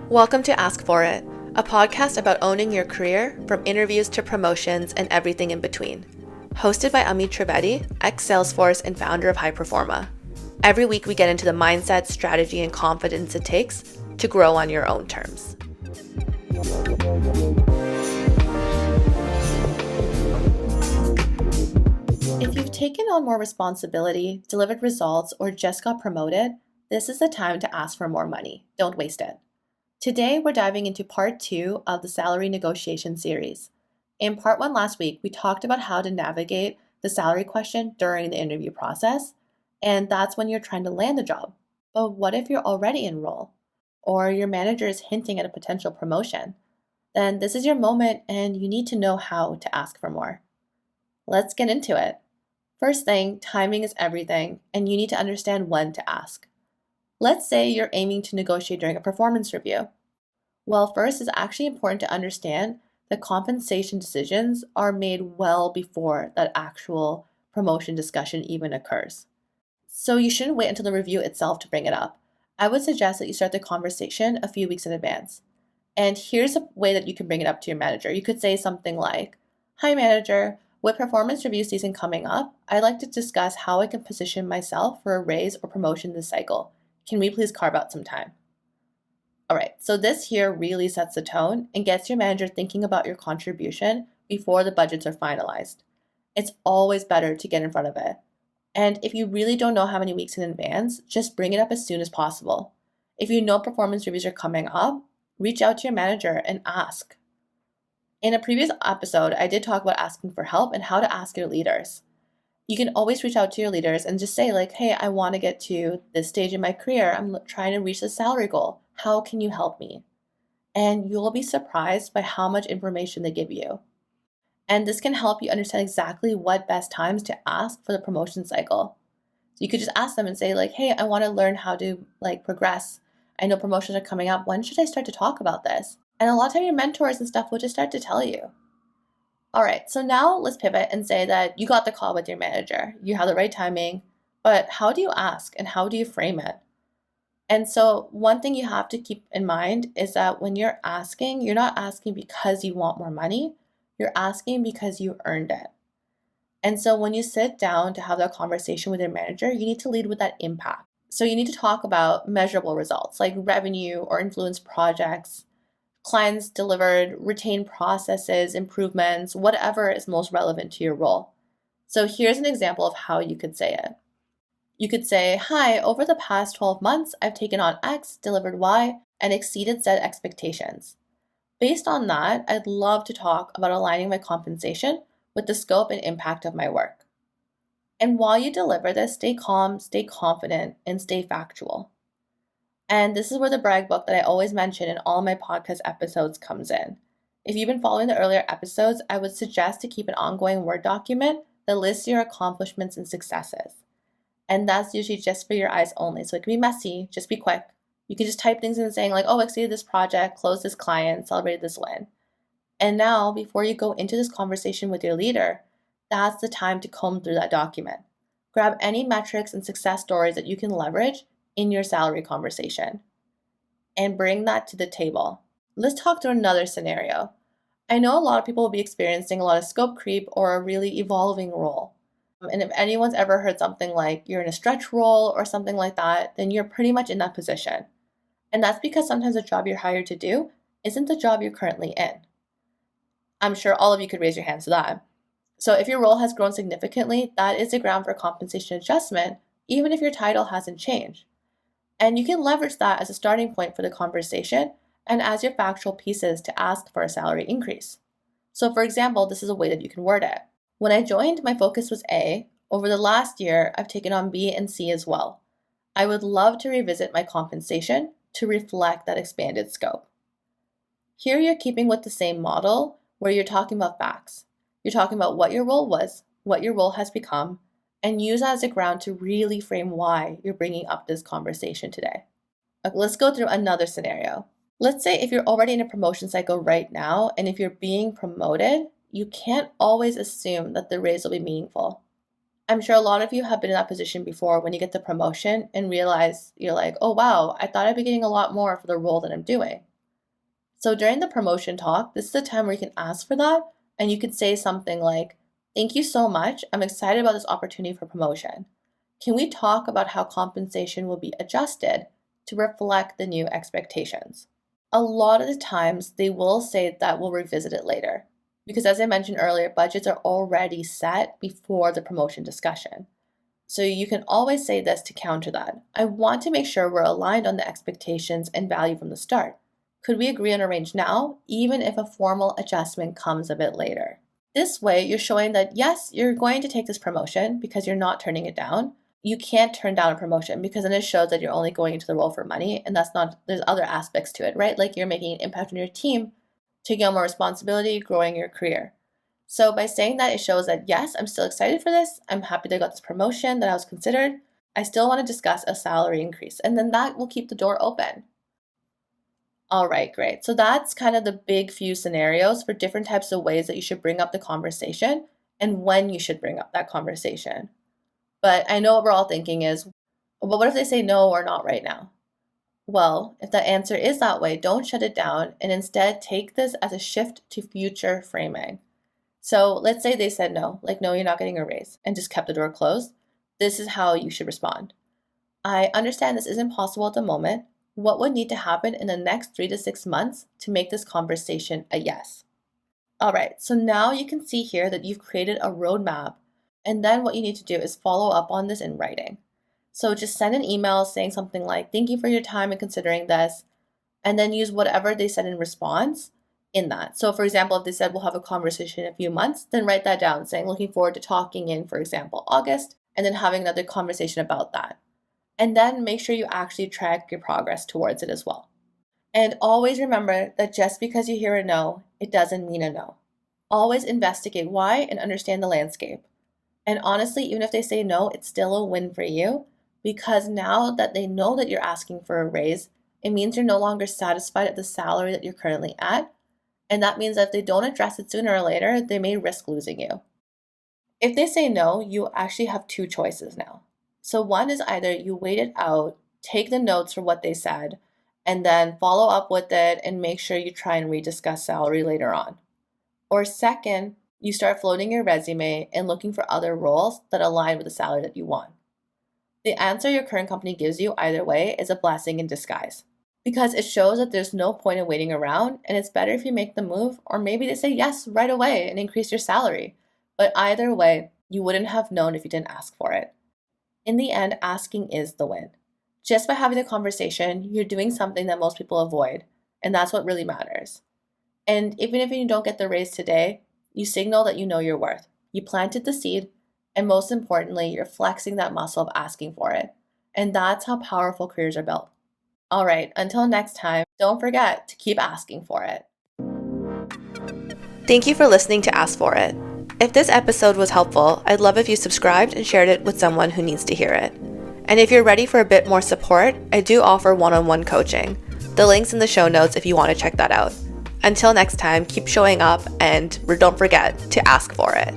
Welcome to Ask For It, a podcast about owning your career from interviews to promotions and everything in between. Hosted by Amit Trivedi, ex-Salesforce and founder of High Performa. Every week we get into the mindset, strategy, and confidence it takes to grow on your own terms. If you've taken on more responsibility, delivered results, or just got promoted, this is the time to ask for more money. Don't waste it. Today, we're diving into part 2 of the salary negotiation series. In part 1 last week, we talked about how to navigate the salary question during the interview process, and that's when you're trying to land a job. But what if you're already in role, or your manager is hinting at a potential promotion? Then this is your moment and you need to know how to ask for more. Let's get into it. First thing, timing is everything, and you need to understand when to ask. Let's say you're aiming to negotiate during a performance review. Well, first, it's actually important to understand that compensation decisions are made well before that actual promotion discussion even occurs. So you shouldn't wait until the review itself to bring it up. I would suggest that you start the conversation a few weeks in advance. And here's a way that you can bring it up to your manager. You could say something like, "Hi manager, with performance review season coming up, I'd like to discuss how I can position myself for a raise or promotion this cycle. Can we please carve out some time?" All right, so this here really sets the tone and gets your manager thinking about your contribution before the budgets are finalized. It's always better to get in front of it. And if you really don't know how many weeks in advance, just bring it up as soon as possible. If you know performance reviews are coming up, reach out to your manager and ask. In a previous episode, I did talk about asking for help and how to ask your leaders. You can always reach out to your leaders and just say like, "Hey, I want to get to this stage in my career. I'm trying to reach the salary goal. How can you help me?" And you'll be surprised by how much information they give you. And this can help you understand exactly what best times to ask for the promotion cycle. So you could just ask them and say like, "Hey, I want to learn how to progress. I know promotions are coming up. When should I start to talk about this?" And a lot of time your mentors and stuff will just start to tell you. All right, so now let's pivot and say that you got the call with your manager. You have the right timing, but how do you ask and how do you frame it? And so one thing you have to keep in mind is that when you're asking, you're not asking because you want more money. You're asking because you earned it. And so when you sit down to have that conversation with your manager, you need to lead with that impact. So you need to talk about measurable results like revenue or influence projects, clients delivered, retained processes, improvements, whatever is most relevant to your role. So here's an example of how you could say it. You could say, "Hi, over the past 12 months, I've taken on X, delivered Y, and exceeded set expectations. Based on that, I'd love to talk about aligning my compensation with the scope and impact of my work." And while you deliver this, stay calm, stay confident, and stay factual. And this is where the brag book that I always mention in all my podcast episodes comes in. If you've been following the earlier episodes, I would suggest to keep an ongoing Word document that lists your accomplishments and successes. And that's usually just for your eyes only. So it can be messy, just be quick. You can just type things in saying like, "Oh, exceeded this project, closed this client, celebrated this win." And now, before you go into this conversation with your leader, that's the time to comb through that document. Grab any metrics and success stories that you can leverage in your salary conversation and bring that to the table. Let's talk through another scenario. I know a lot of people will be experiencing a lot of scope creep or a really evolving role. And if anyone's ever heard something like you're in a stretch role or something like that, then you're pretty much in that position. And that's because sometimes the job you're hired to do isn't the job you're currently in. I'm sure all of you could raise your hands to that. So if your role has grown significantly, that is a ground for compensation adjustment, even if your title hasn't changed. And you can leverage that as a starting point for the conversation and as your factual pieces to ask for a salary increase. So for example, this is a way that you can word it. "When I joined, my focus was A. Over the last year, I've taken on B and C as well. I would love to revisit my compensation to reflect that expanded scope." Here you're keeping with the same model where you're talking about facts. You're talking about what your role was, what your role has become, and use that as a ground to really frame why you're bringing up this conversation today. Okay, let's go through another scenario. Let's say if you're already in a promotion cycle right now, and if you're being promoted, you can't always assume that the raise will be meaningful. I'm sure a lot of you have been in that position before when you get the promotion and realize you're like, oh wow, I thought I'd be getting a lot more for the role that I'm doing. So during the promotion talk, this is the time where you can ask for that and you could say something like, thank you so much. I'm excited about this opportunity for promotion. Can we talk about how compensation will be adjusted to reflect the new expectations? A lot of the times they will say that we'll revisit it later. Because as I mentioned earlier, budgets are already set before the promotion discussion. So you can always say this to counter that. I want to make sure we're aligned on the expectations and value from the start. Could we agree on a range now, even if a formal adjustment comes a bit later? This way, you're showing that yes, you're going to take this promotion because you're not turning it down. You can't turn down a promotion because then it shows that you're only going into the role for money, and that's not, there's other aspects to it, right? Like you're making an impact on your team, taking on more responsibility, growing your career. So by saying that, it shows that yes, I'm still excited for this. I'm happy that I got this promotion that I was considered. I still want to discuss a salary increase, and then that will keep the door open. All right, great. So that's kind of the big few scenarios for different types of ways that you should bring up the conversation and when you should bring up that conversation. But I know what we're all thinking is, well, what if they say no or not right now? Well, if the answer is that way, don't shut it down and instead take this as a shift to future framing. So let's say they said no, like, no, you're not getting a raise, and just kept the door closed. This is how you should respond. I understand this isn't possible at the moment. What would need to happen in the next 3 to 6 months to make this conversation a yes? All right, so now you can see here that you've created a roadmap, and then what you need to do is follow up on this in writing. So just send an email saying something like, thank you for your time in considering this, and then use whatever they said in response in that. So for example, if they said we'll have a conversation in a few months, then write that down saying looking forward to talking in, for example, August, and then having another conversation about that. And then make sure you actually track your progress towards it as well. And always remember that just because you hear a no, it doesn't mean a no. Always investigate why and understand the landscape. And honestly, even if they say no, it's still a win for you because now that they know that you're asking for a raise, it means you're no longer satisfied at the salary that you're currently at. And that means that if they don't address it sooner or later, they may risk losing you. If they say no, you actually have two choices now. So one is either you wait it out, take the notes for what they said, and then follow up with it and make sure you try and rediscuss salary later on. Or second, you start floating your resume and looking for other roles that align with the salary that you want. The answer your current company gives you either way is a blessing in disguise because it shows that there's no point in waiting around and it's better if you make the move or maybe they say yes right away and increase your salary. But either way, you wouldn't have known if you didn't ask for it. In the end, asking is the win. Just by having the conversation, you're doing something that most people avoid, and that's what really matters. And even if you don't get the raise today, you signal that you know your worth. You planted the seed, and most importantly, you're flexing that muscle of asking for it. And that's how powerful careers are built. All right, until next time, don't forget to keep asking for it. Thank you for listening to Ask For It. If this episode was helpful, I'd love if you subscribed and shared it with someone who needs to hear it. And if you're ready for a bit more support, I do offer one-on-one coaching. The link's in the show notes if you want to check that out. Until next time, keep showing up and don't forget to ask for it.